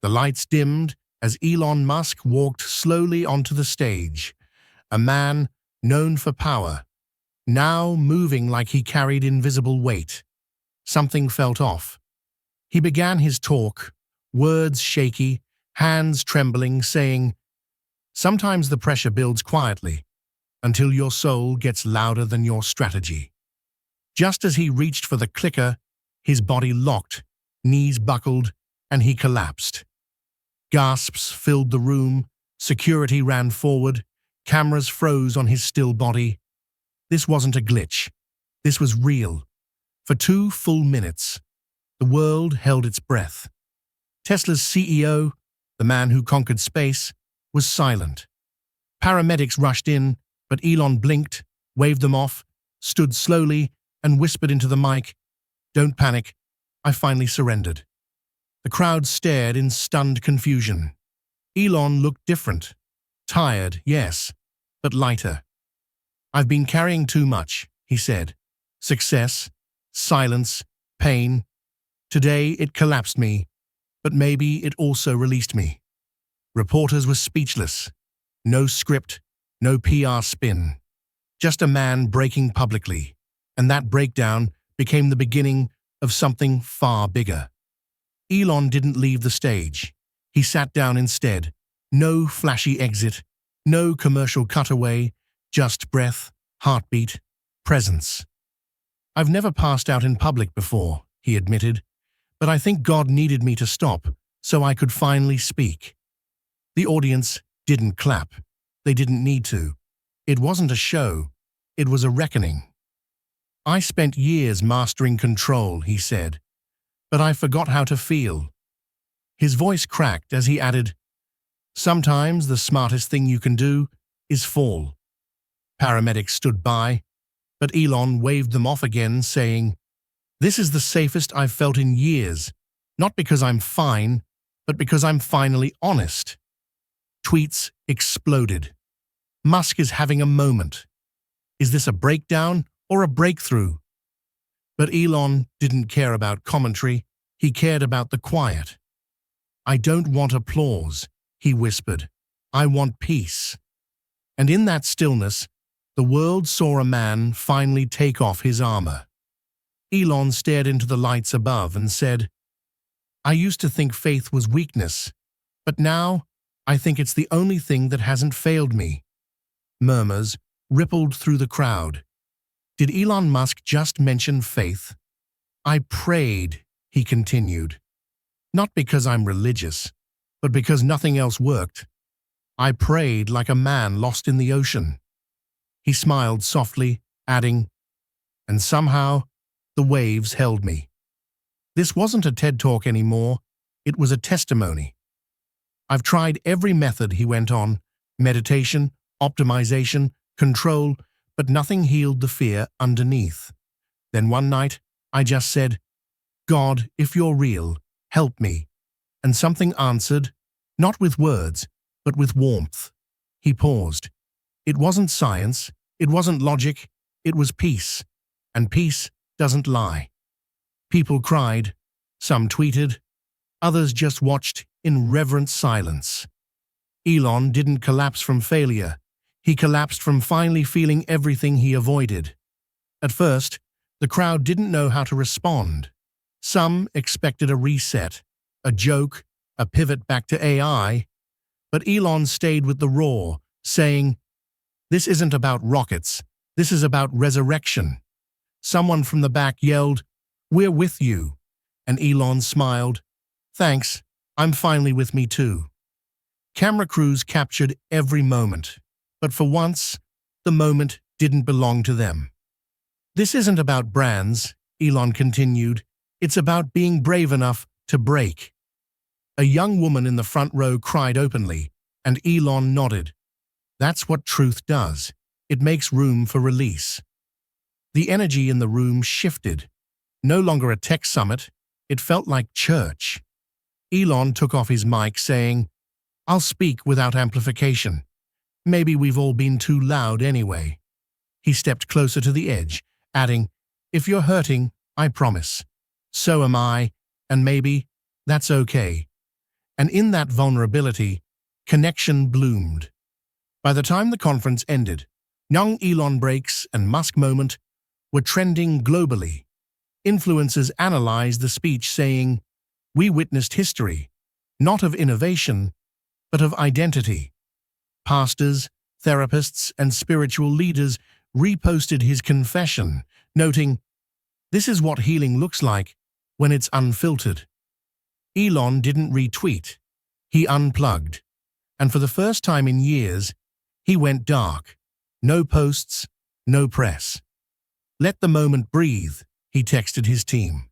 The lights dimmed as Elon Musk walked slowly onto the stage, a man known for power, now moving like he carried invisible weight. Something felt off. He began his talk, words shaky, hands trembling, saying, "Sometimes the pressure builds quietly, until your soul gets louder than your strategy." Just as he reached for the clicker, his body locked, knees buckled, and he collapsed. Gasps filled the room, security ran forward, cameras froze on his still body. This wasn't a glitch. This was real. For 2 full minutes, the world held its breath. Tesla's CEO, the man who conquered space, was silent. Paramedics rushed in, but Elon blinked, waved them off, stood slowly, and whispered into the mic, "Don't panic, I finally surrendered." The crowd stared in stunned confusion. Elon looked different. Tired, yes, but lighter. "I've been carrying too much," he said. "Success, silence, pain. Today it collapsed me, but maybe it also released me." Reporters were speechless. No script, no PR spin. Just a man breaking publicly. And that breakdown became the beginning of something far bigger. Elon didn't leave the stage. He sat down instead. No flashy exit, no commercial cutaway, just breath, heartbeat, presence. "I've never passed out in public before," he admitted, "but I think God needed me to stop so I could finally speak." The audience didn't clap. They didn't need to. It wasn't a show. It was a reckoning. "I spent years mastering control," he said, "but I forgot how to feel." His voice cracked as he added, "Sometimes the smartest thing you can do is fall." Paramedics stood by, but Elon waved them off again, saying, "This is the safest I've felt in years, not because I'm fine, but because I'm finally honest." Tweets exploded. "Musk is having a moment. Is this a breakdown or a breakthrough?" But Elon didn't care about commentary. He cared about the quiet. "I don't want applause," he whispered. "I want peace." And in that stillness, the world saw a man finally take off his armor. Elon stared into the lights above and said, "I used to think faith was weakness, but now I think it's the only thing that hasn't failed me." Murmurs rippled through the crowd. Did Elon Musk just mention faith? "I prayed," he continued. "Not because I'm religious, but because nothing else worked. I prayed like a man lost in the ocean." He smiled softly, adding, "And somehow, the waves held me." This wasn't a TED Talk anymore. It was a testimony. "I've tried every method," he went on, meditation, optimization, control, but nothing healed the fear underneath. Then one night, I just said, 'God, if you're real, help me.' And something answered, not with words, but with warmth." He paused. "It wasn't science, it wasn't logic, it was peace. And peace doesn't lie." People cried, some tweeted, others just watched in reverent silence. Elon didn't collapse from failure. He collapsed from finally feeling everything he avoided. At first, the crowd didn't know how to respond. Some expected a reset, a joke, a pivot back to AI. But Elon stayed with the roar, saying, "This isn't about rockets. This is about resurrection." Someone from the back yelled, "We're with you." And Elon smiled, "Thanks, I'm finally with me too." Camera crews captured every moment. But for once, the moment didn't belong to them. "This isn't about brands," Elon continued. "It's about being brave enough to break." A young woman in the front row cried openly, and Elon nodded. That's what truth does. It makes room for release. The energy in the room shifted. No longer a tech summit, it felt like church. Elon took off his mic, saying, "I'll speak without amplification. Maybe we've all been too loud anyway." He stepped closer to the edge, adding, "If you're hurting, I promise. So am I, and maybe that's okay." And in that vulnerability, connection bloomed. By the time the conference ended, young Elon breaks and Musk moment were trending globally. Influencers analyzed the speech saying, "We witnessed history, not of innovation, but of identity." Pastors, therapists, and spiritual leaders reposted his confession, noting, "This is what healing looks like when it's unfiltered." Elon didn't retweet. He unplugged. And for the first time in years, he went dark. No posts, no press. "Let the moment breathe," he texted his team.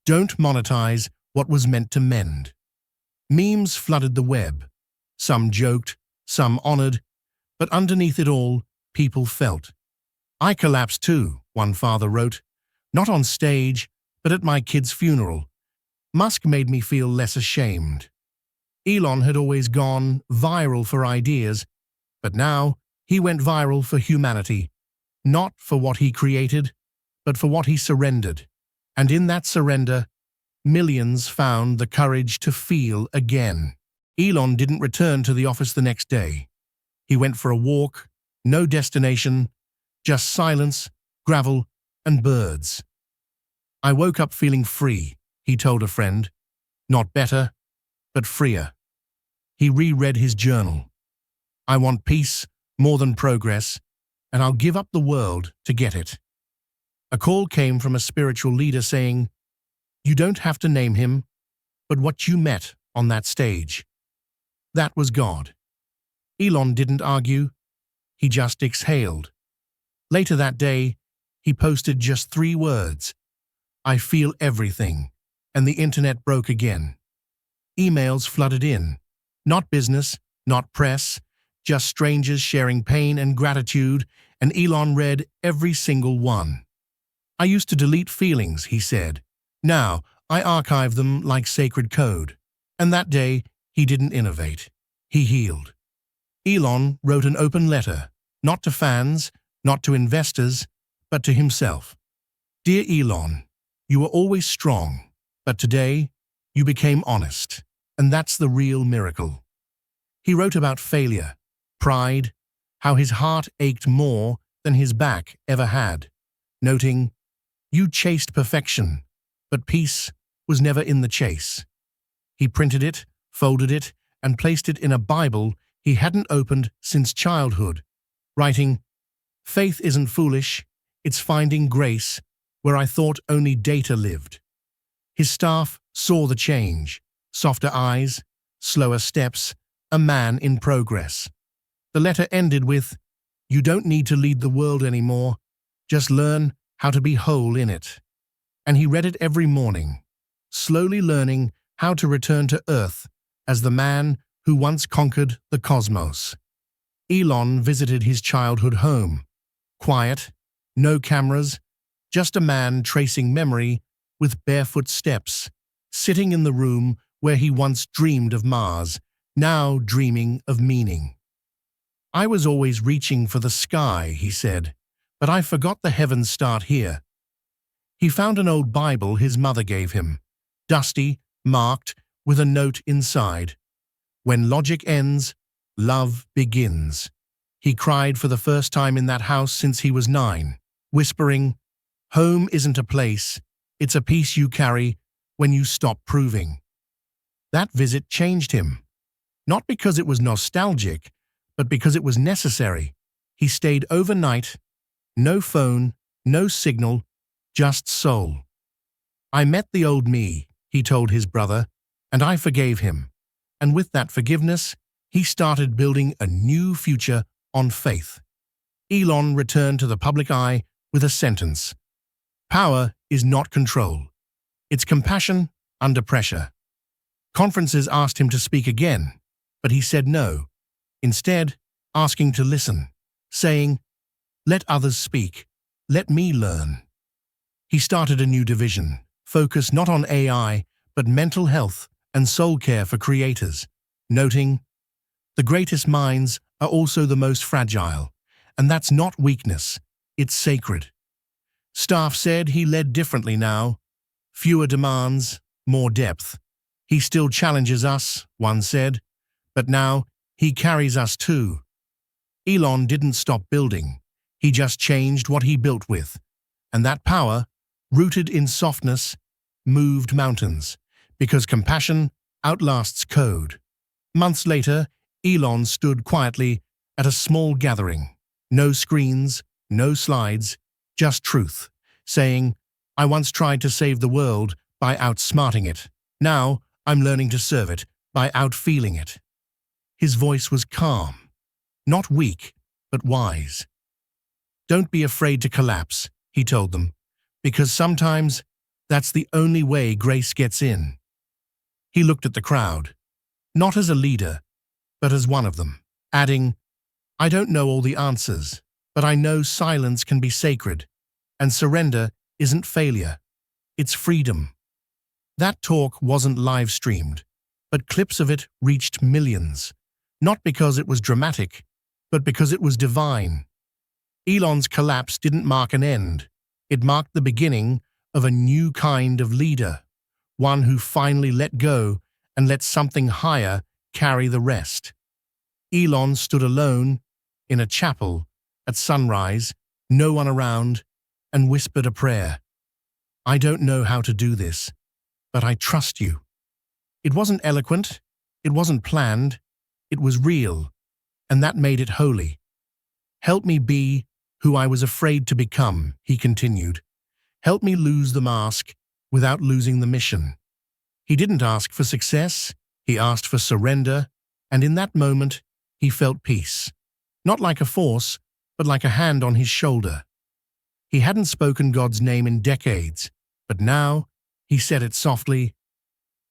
"Don't monetize what was meant to mend." Memes flooded the web. Some joked, some honored, but underneath it all, people felt. "I collapsed too," one father wrote. "Not on stage, but at my kid's funeral. Musk made me feel less ashamed." Elon had always gone viral for ideas, but now he went viral for humanity, not for what he created, but for what he surrendered. And in that surrender, millions found the courage to feel again. Elon didn't return to the office the next day. He went for a walk, no destination, just silence, gravel, and birds. "I woke up feeling free," he told a friend. "Not better, but freer." He reread his journal. "I want peace more than progress, and I'll give up the world to get it." A call came from a spiritual leader saying, "You don't have to name him, but what you met on that stage." That was God. Elon didn't argue. He just exhaled. Later that day, he posted just 3 words: "I feel everything," and the internet broke again. Emails flooded in. Not business, not press, just strangers sharing pain and gratitude, and Elon read every single one. "I used to delete feelings," he said. "Now, I archive them like sacred code." And that day, he didn't innovate. He healed. Elon wrote an open letter, not to fans, not to investors, but to himself. "Dear Elon, you were always strong, but today, you became honest. And that's the real miracle." He wrote about failure, pride, how his heart ached more than his back ever had, noting, "You chased perfection, but peace was never in the chase." He printed it, folded it, and placed it in a Bible he hadn't opened since childhood, writing, "Faith isn't foolish, it's finding grace where I thought only data lived." His staff saw the change. Softer eyes, slower steps, a man in progress. The letter ended with, "You don't need to lead the world anymore, just learn how to be whole in it." And he read it every morning, slowly learning how to return to Earth as the man who once conquered the cosmos. Elon visited his childhood home. Quiet, no cameras, just a man tracing memory with barefoot steps, sitting in the room where he once dreamed of Mars, now dreaming of meaning. "I was always reaching for the sky," he said, "but I forgot the heavens start here." He found an old Bible his mother gave him, dusty, marked, with a note inside. "When logic ends, love begins." He cried for the first time in that house since he was 9, whispering, "Home isn't a place, it's a piece you carry when you stop proving." That visit changed him. Not because it was nostalgic, but because it was necessary. He stayed overnight. No phone, no signal, just soul. "I met the old me," he told his brother, "and I forgave him." And with that forgiveness, he started building a new future on faith. Elon returned to the public eye with a sentence: "Power is not control. It's compassion under pressure." Conferences asked him to speak again, but he said no, instead asking to listen, saying, "Let others speak, let me learn." He started a new division, focused not on AI, but mental health and soul care for creators, noting, "The greatest minds are also the most fragile, and that's not weakness, it's sacred." Staff said he led differently now, fewer demands, more depth. He still challenges us, one said, but now he carries us too. Elon didn't stop building. He just changed what he built with. And that power, rooted in softness, moved mountains, because compassion outlasts code. Months later, Elon stood quietly at a small gathering. No screens, no slides, just truth, saying, "I once tried to save the world by outsmarting it. Now I'm learning to serve it by outfeeling it." His voice was calm, not weak, but wise. "Don't be afraid to collapse," he told them, "because sometimes that's the only way grace gets in." He looked at the crowd, not as a leader, but as one of them, adding, "I don't know all the answers, but I know silence can be sacred, and surrender isn't failure, it's freedom." That talk wasn't live-streamed, but clips of it reached millions, not because it was dramatic, but because it was divine. Elon's collapse didn't mark an end. It marked the beginning of a new kind of leader, one who finally let go and let something higher carry the rest. Elon stood alone in a chapel at sunrise, no one around, and whispered a prayer. "I don't know how to do this, but I trust you." It wasn't eloquent, it wasn't planned, it was real, and that made it holy. "Help me be who I was afraid to become," he continued. "Help me lose the mask without losing the mission." He didn't ask for success, he asked for surrender, and in that moment, he felt peace. Not like a force, but like a hand on his shoulder. He hadn't spoken God's name in decades, but now he said it softly,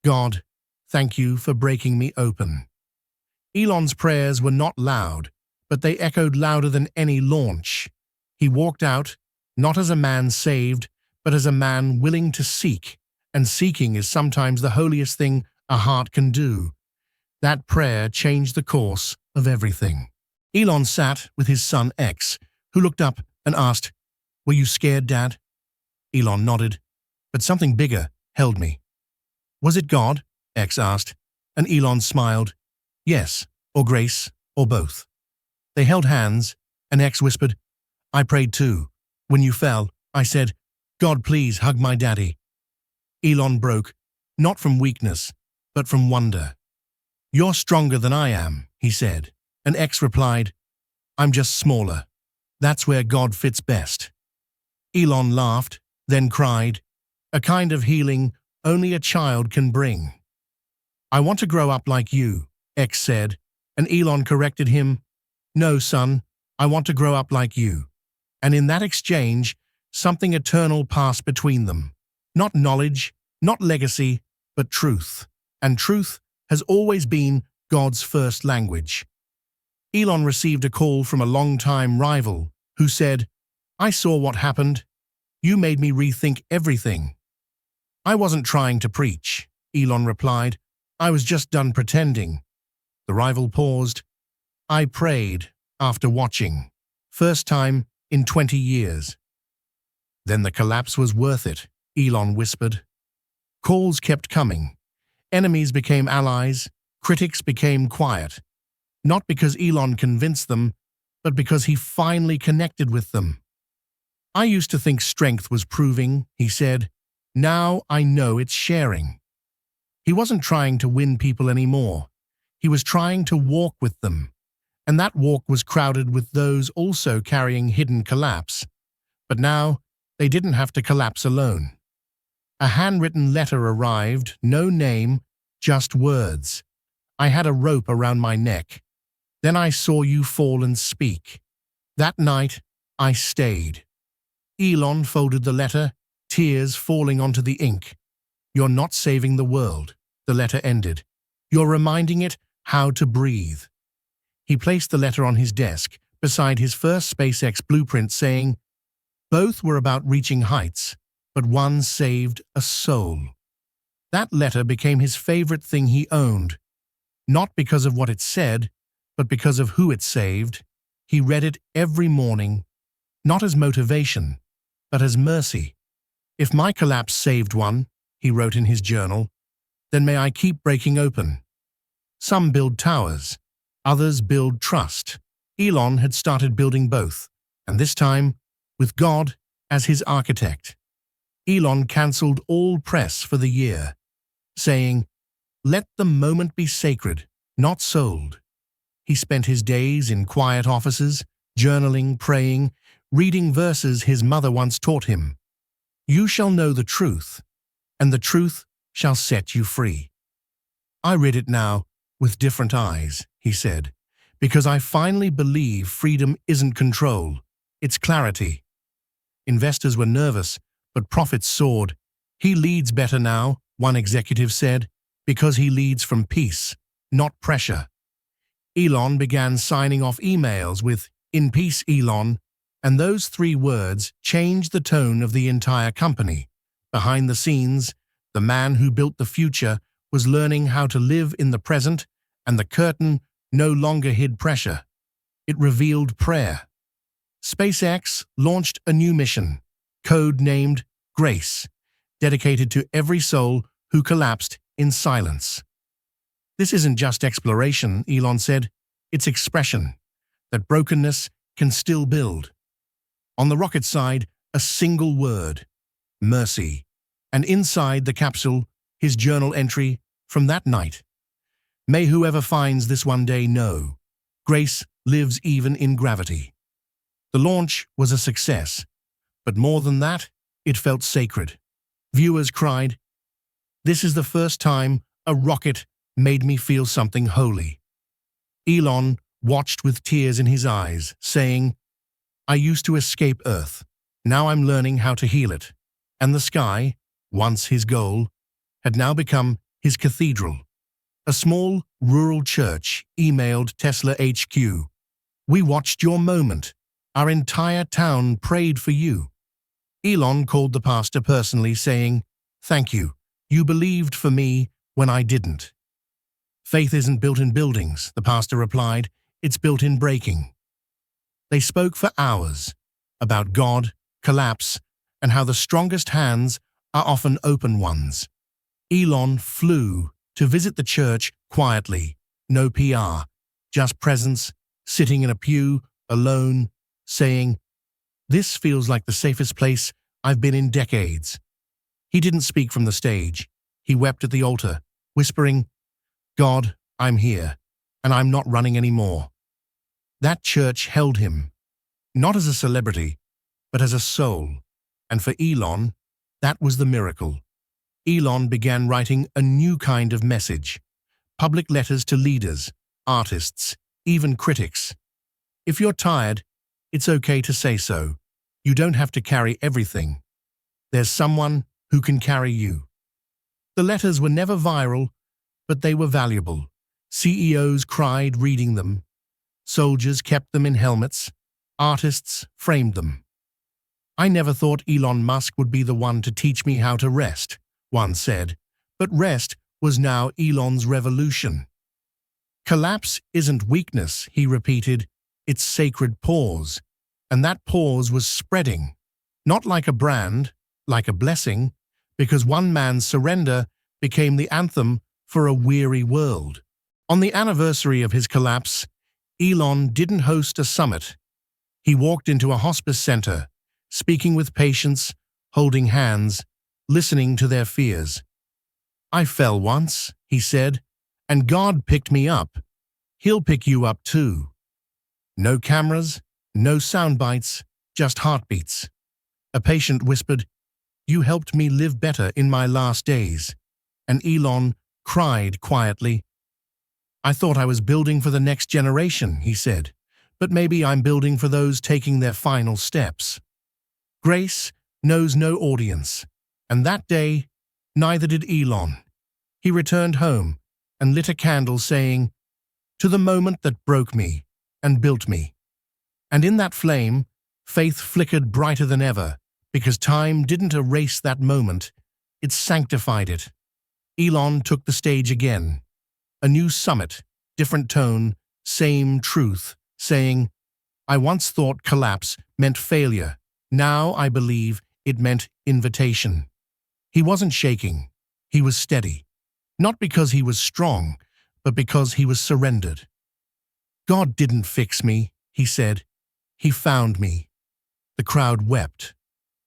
"God, thank you for breaking me open." Elon's prayers were not loud, but they echoed louder than any launch. He walked out, not as a man saved, but as a man willing to seek, and seeking is sometimes the holiest thing a heart can do. That prayer changed the course of everything. Elon sat with his son X, who looked up and asked, "Were you scared, Dad?" Elon nodded, but something bigger held me. "Was it God?" X asked, and Elon smiled. "Yes, or grace, or both." They held hands, and X whispered, "I prayed too. When you fell, I said, 'God, please hug my daddy.'" Elon broke, not from weakness, but from wonder. "You're stronger than I am," he said, and X replied, "I'm just smaller. That's where God fits best." Elon laughed, then cried, a kind of healing only a child can bring. "I want to grow up like you," X said, and Elon corrected him, "No, son, I want to grow up like you." And in that exchange, something eternal passed between them. Not knowledge, not legacy, but truth. And truth has always been God's first language. Elon received a call from a longtime rival who said, "I saw what happened. You made me rethink everything." "I wasn't trying to preach," Elon replied. "I was just done pretending." The rival paused. "I prayed after watching. First time in 20 years. "Then the collapse was worth it," Elon whispered. Calls kept coming. Enemies became allies, critics became quiet. Not because Elon convinced them, but because he finally connected with them. "I used to think strength was proving," he said. "Now I know it's sharing." He wasn't trying to win people anymore. He was trying to walk with them. And that walk was crowded with those also carrying hidden collapse. But now, they didn't have to collapse alone. A handwritten letter arrived, no name, just words. "I had a rope around my neck. Then I saw you fall and speak. That night, I stayed." Elon folded the letter, tears falling onto the ink. "You're not saving the world," the letter ended. "You're reminding it how to breathe." He placed the letter on his desk, beside his first SpaceX blueprint, saying, "Both were about reaching heights, but one saved a soul." That letter became his favorite thing he owned, not because of what it said, but because of who it saved. He read it every morning, not as motivation, but as mercy. "If my collapse saved one," he wrote in his journal, then may I keep breaking open. Some build towers, others build trust. Elon had started building both, and this time, with God as his architect. Elon cancelled all press for the year, saying, "Let the moment be sacred, not sold." He spent his days in quiet offices, journaling, praying, reading verses his mother once taught him. "You shall know the truth, and the truth shall set you free." I read it now with different eyes, he said, because I finally believe freedom isn't control, it's clarity. Investors were nervous, but profits soared. "He leads better now," one executive said, "because he leads from peace, not pressure." Elon began signing off emails with "In peace, Elon," and those 3 words changed the tone of the entire company. Behind the scenes, the man who built the future was learning how to live in the present, and the curtain no longer hid pressure. It revealed prayer. SpaceX launched a new mission, code-named Grace, dedicated to every soul who collapsed in silence. "This isn't just exploration," Elon said, "it's expression, that brokenness can still build." On the rocket side, a single word, mercy, and inside the capsule, his journal entry from that night. "May whoever finds this one day know, grace lives even in gravity." The launch was a success, but more than that, it felt sacred. Viewers cried, "This is the first time a rocket made me feel something holy." Elon watched with tears in his eyes, saying, "I used to escape Earth. Now I'm learning how to heal it." And the sky, once his goal, had now become his cathedral. A small, rural church emailed Tesla HQ. "We watched your moment. Our entire town prayed for you." Elon called the pastor personally, saying, "Thank you. You believed for me when I didn't." "Faith isn't built in buildings," the pastor replied. "It's built in breaking." They spoke for hours about God, collapse, and how the strongest hands are often open ones. Elon flew to visit the church quietly, no PR, just presence, sitting in a pew, alone, saying, "This feels like the safest place I've been in decades." He didn't speak from the stage. He wept at the altar, whispering, "God, I'm here, and I'm not running anymore." That church held him, not as a celebrity, but as a soul. And for Elon, that was the miracle. Elon began writing a new kind of message, public letters to leaders, artists, even critics. "If you're tired, it's okay to say so. You don't have to carry everything. There's someone who can carry you." The letters were never viral, but they were valuable. CEOs cried reading them. Soldiers kept them in helmets. Artists framed them. "I never thought Elon Musk would be the one to teach me how to rest," one said, but rest was now Elon's revolution. "Collapse isn't weakness," he repeated, "it's sacred pause." And that pause was spreading, not like a brand, like a blessing, because one man's surrender became the anthem for a weary world. On the anniversary of his collapse, Elon didn't host a summit. He walked into a hospice center, speaking with patients, holding hands, listening to their fears. "I fell once," he said, "and God picked me up. He'll pick you up too." No cameras, no sound bites, just heartbeats. A patient whispered, "You helped me live better in my last days." And Elon cried quietly. "I thought I was building for the next generation," he said, "but maybe I'm building for those taking their final steps." Grace knows no audience, and that day, neither did Elon. He returned home and lit a candle saying, "To the moment that broke me and built me." And in that flame, faith flickered brighter than ever, because time didn't erase that moment, it sanctified it. Elon took the stage again. A new summit, different tone, same truth, saying, "I once thought collapse meant failure. Now I believe it meant invitation." He wasn't shaking. He was steady. Not because he was strong, but because he was surrendered. God didn't fix me, he said. He found me. The crowd wept,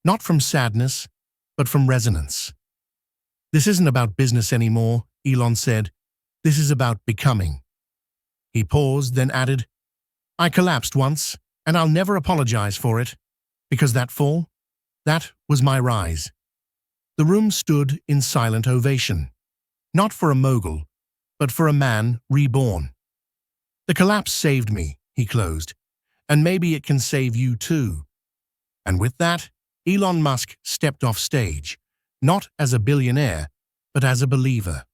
not from sadness, but from resonance. This isn't about business anymore, Elon said. This is about becoming. He paused, then added, I collapsed once, and I'll never apologize for it, because that fall, that was my rise. The room stood in silent ovation, not for a mogul, but for a man reborn. The collapse saved me, he closed, and maybe it can save you too. And with that, Elon Musk stepped off stage, not as a billionaire, but as a believer.